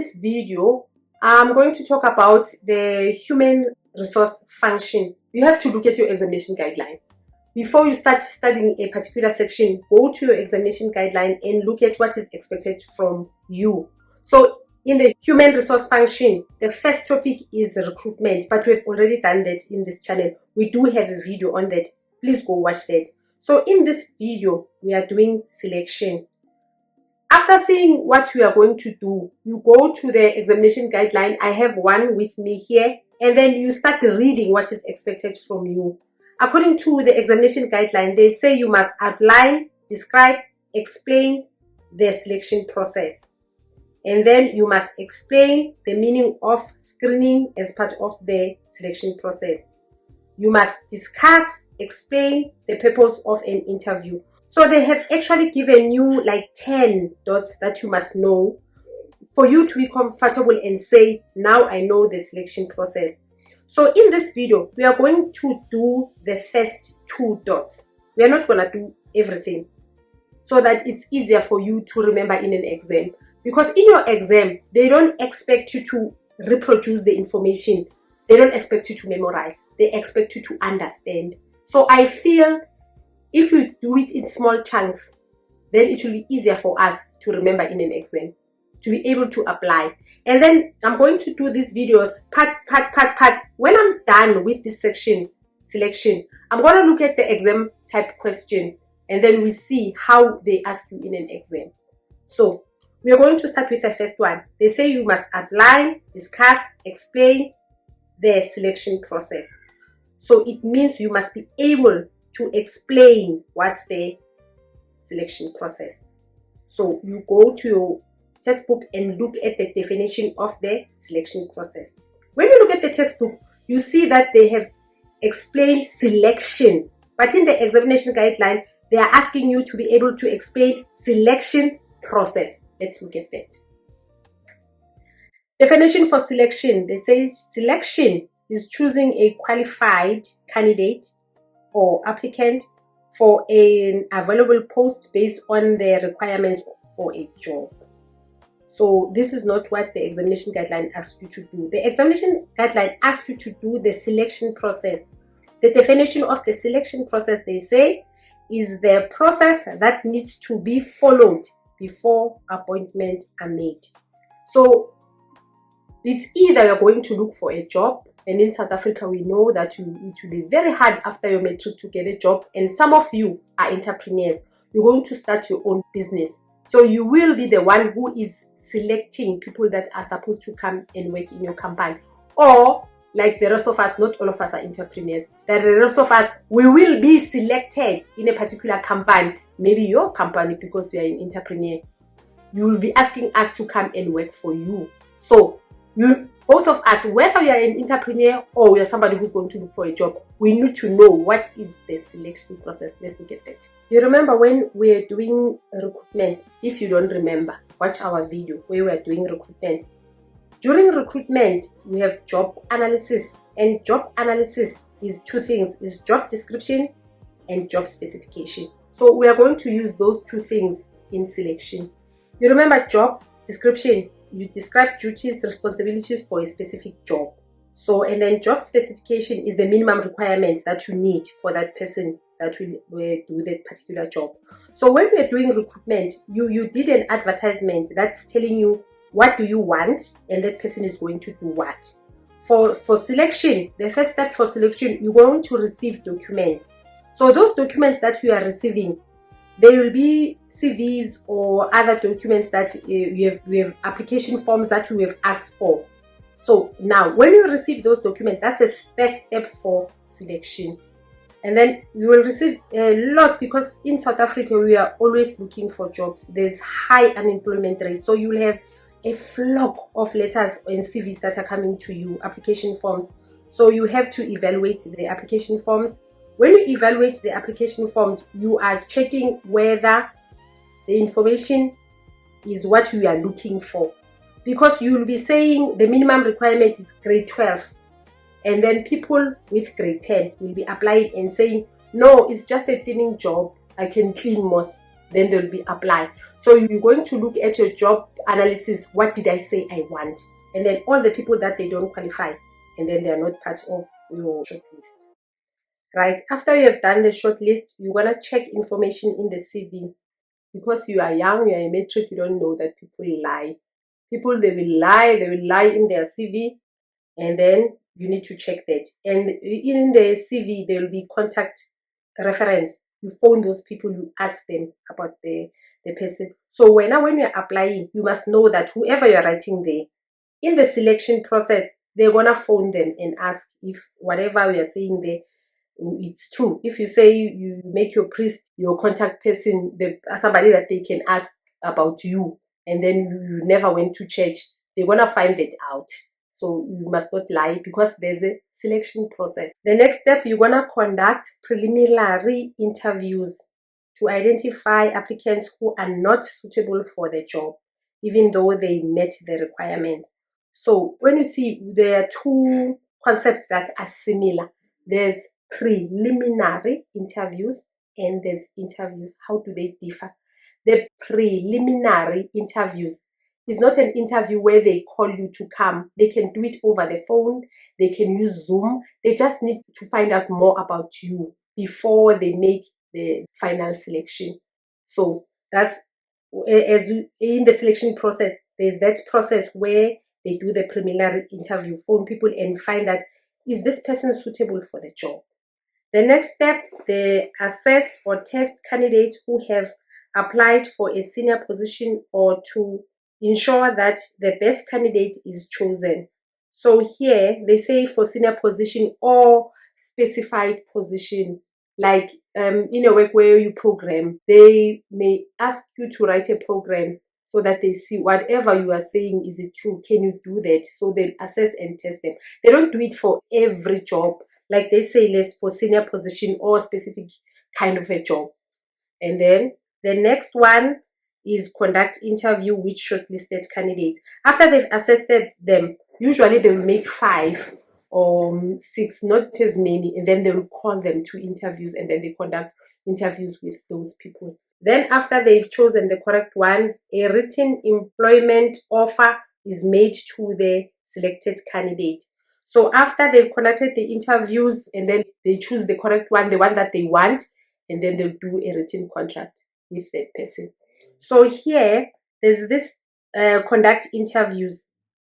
this video, I'm going to talk about the human resource function. You have to look at your examination guideline. Before you start studying a particular section, go to your examination guideline and look at what is expected from you. So in the human resource function, the first topic is recruitment, but we've already done that in this channel. We do have a video on that. Please go watch that. So in this video, we are doing selection. After seeing what we are going to do, you go to the examination guideline. I have one with me here, and then you start reading what is expected from you. According to the examination guideline, they say you must outline, describe, explain the selection process. And then you must explain the meaning of screening as part of the selection process. You must discuss, explain the purpose of an interview. So they have actually given you like 10 dots that you must know for you to be comfortable and say, now I know the selection process. So in this video, we are going to do the first 2 dots. We are not going to do everything so that it's easier for you to remember in an exam. Because in your exam, they don't expect you to reproduce the information. They don't expect you to memorize. They expect you to understand. So I feel if you do it in small chunks, then it will be easier for us to remember in an exam, to be able to apply. And then I'm going to do these videos part. When I'm done with this section, selection, I'm going to look at the exam type question, and then we see how they ask you in an exam. So we are going to start with the first one. They say you must outline, discuss, explain the selection process. So it means you must be able to explain what's the selection process. So you go to your textbook and look at the definition of the selection process. When you look at the textbook, you see that they have explained selection, but in the examination guideline, they are asking you to be able to explain selection process. Let's look at that. Definition for selection. They say selection is choosing a qualified candidate or applicant for an available post based on the requirements for a job. So this is not what the examination guideline asks you to do. The examination guideline asks you to do the selection process. The definition of the selection process, they say, is the process that needs to be followed before appointments are made. So it's either you're going to look for a job, and in South Africa, we know that it will be very hard after your matric to get a job. And some of you are entrepreneurs. You're going to start your own business. So you will be the one who is selecting people that are supposed to come and work in your company. Or like the rest of us, not all of us are entrepreneurs. The rest of us, we will be selected in a particular company. Maybe your company, because you are an entrepreneur. You will be asking us to come and work for you. So both of us, whether you are an entrepreneur or you are somebody who's going to look for a job, we need to know what is the selection process. Let's look at that. You remember when we are doing recruitment? If you don't remember, watch our video where we are doing recruitment. During recruitment, we have job analysis, and job analysis is 2 things: is job description and job specification. So we are going to use those 2 things in selection. You remember job description? You describe duties, responsibilities for a specific job. So, and then job specification is the minimum requirements that you need for that person that will do that particular job. So when we are doing recruitment, you did an advertisement that's telling you what do you want, and that person is going to do what. For selection, the first step for selection, you're going to receive documents. So those documents that you are receiving, there will be CVs or other documents that we have application forms that we have asked for. So now when you receive those documents, that's the first step for selection. And then you will receive a lot, because in South Africa, we are always looking for jobs. There's high unemployment rate. So you will have a flock of letters and CVs that are coming to you, application forms. So you have to evaluate the application forms. When you evaluate the application forms, you are checking whether the information is what you are looking for. Because you will be saying the minimum requirement is grade 12. And then people with grade 10 will be applying and saying, no, it's just a cleaning job. I can clean most. Then they'll be applied. So you're going to look at your job analysis. What did I say I want? And then all the people that they don't qualify, and then they're not part of your shortlist. Right, after you have done the shortlist, you're gonna check information in the CV. Because you are young, you are a matric, you don't know that people lie. People, they will lie in their CV, and then you need to check that. And in the CV, there will be contact reference. You phone those people, you ask them about the person. So when you're applying, you must know that whoever you're writing there, in the selection process, they're gonna phone them and ask if whatever we are saying there, it's true. If you say you make your priest your contact person, somebody that they can ask about you, and then you never went to church, they're gonna find that out. So you must not lie, because there's a selection process. The next step, you're gonna conduct preliminary interviews to identify applicants who are not suitable for the job, even though they met the requirements. So when you see, there are two concepts that are similar. There's preliminary interviews and there's interviews. How do they differ? The preliminary interviews is not an interview where they call you to come. They can do it over the phone. They can use Zoom. They just need to find out more about you before they make the final selection. So that's, as in the selection process, there's that process where they do the preliminary interview, phone people and find out, is this person suitable for the job? The next step, they assess or test candidates who have applied for a senior position or to ensure that the best candidate is chosen. So here they say for senior position or specified position, like in a work where you program, they may ask you to write a program so that they see whatever you are saying, is it true? Can you do that? So they assess and test them. They don't do it for every job. Like they say, less for senior position or specific kind of a job. And then the next one is conduct interview with shortlisted candidates. After they've assessed them, usually they will make 5 or 6, not as many, and then they will call them to interviews, and then they conduct interviews with those people. Then after they've chosen the correct one, a written employment offer is made to the selected candidate. So after they've conducted the interviews and then they choose the correct one, the one that they want, and then they'll do a written contract with that person. So here, there's this conduct interviews.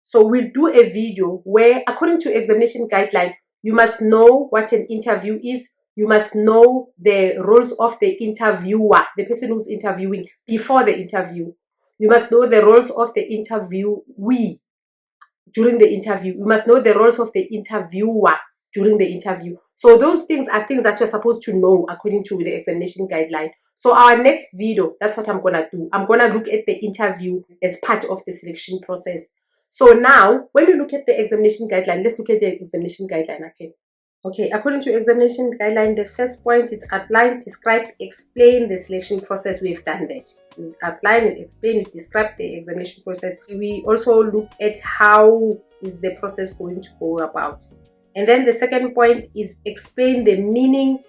So we'll do a video where, according to examination guideline, you must know what an interview is. You must know the roles of the interviewer, the person who's interviewing, before the interview. You must know the roles of the interviewee during the interview. You must know the roles of the interviewer during the interview. So those things are things that you're supposed to know according to the examination guideline. So our next video, that's what I'm going to do. I'm going to look at the interview as part of the selection process. So now, when you look at the examination guideline, let's look at the examination guideline again. Okay, according to examination guideline, the first point is outline, describe, explain the selection process. We've done that. You outline, you explain, you describe the examination process. We also look at how is the process going to go about. And then the second point is explain the meaning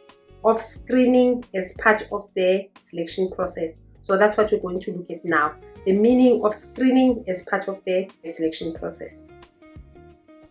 of screening as part of the selection process. So that's what we're going to look at now. The meaning of screening as part of the selection process.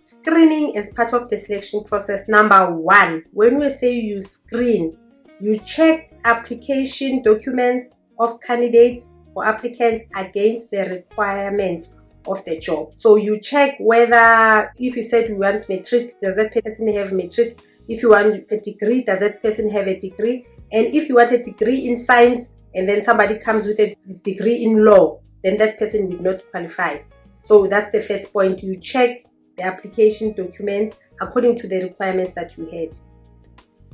Screening as part of the selection process. Number 1, when we say you screen, you check application documents of candidates or applicants against the requirements of the job. So you check whether, if you said you want matric, does that person have matric? If you want a degree, does that person have a degree? And if you want a degree in science and then somebody comes with a degree in law, then that person will not qualify. So that's the first point. You check the application documents according to the requirements that you had.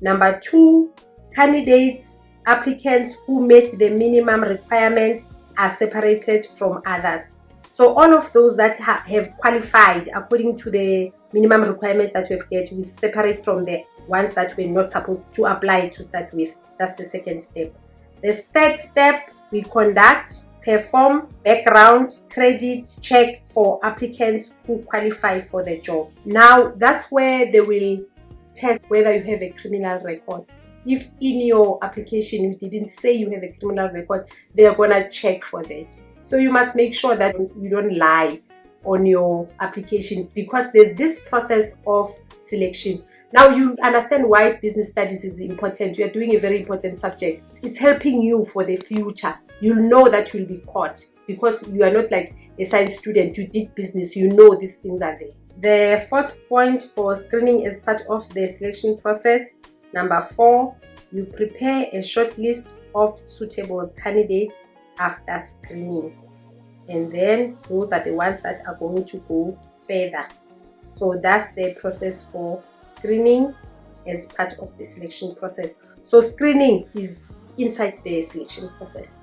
Number 2, candidates, applicants who met the minimum requirement are separated from others. So all of those that have qualified according to the minimum requirements that we have get, we separate from the ones that we're not supposed to apply to start with. That's the second step. The third step, we perform background credit check for applicants who qualify for the job. Now, that's where they will test whether you have a criminal record. If in your application you didn't say you have a criminal record, they're gonna check for that. So you must make sure that you don't lie on your application, because there's this process of selection. Now you understand why business studies is important. You are doing a very important subject. It's helping you for the future. You'll know that you'll be caught because you are not like a science student. You did business. You know these things are there. The fourth point for screening as part of the selection process, number 4, you prepare a short list of suitable candidates after screening. And then those are the ones that are going to go further. So that's the process for screening as part of the selection process. So screening is inside the selection process.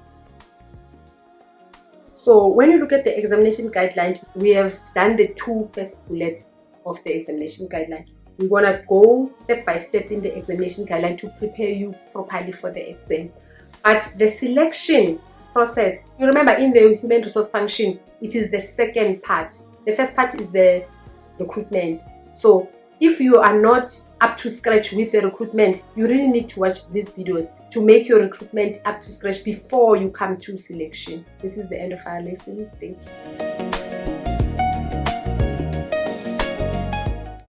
So when you look at the examination guidelines, we have done the 2 first bullets of the examination guideline. We're going to go step by step in the examination guideline to prepare you properly for the exam. But the selection process, you remember in the human resource function, it is the second part. The first part is the recruitment. So if you are not up to scratch with the recruitment, you really need to watch these videos to make your recruitment up to scratch before you come to selection. This is the end of our lesson. Thank you.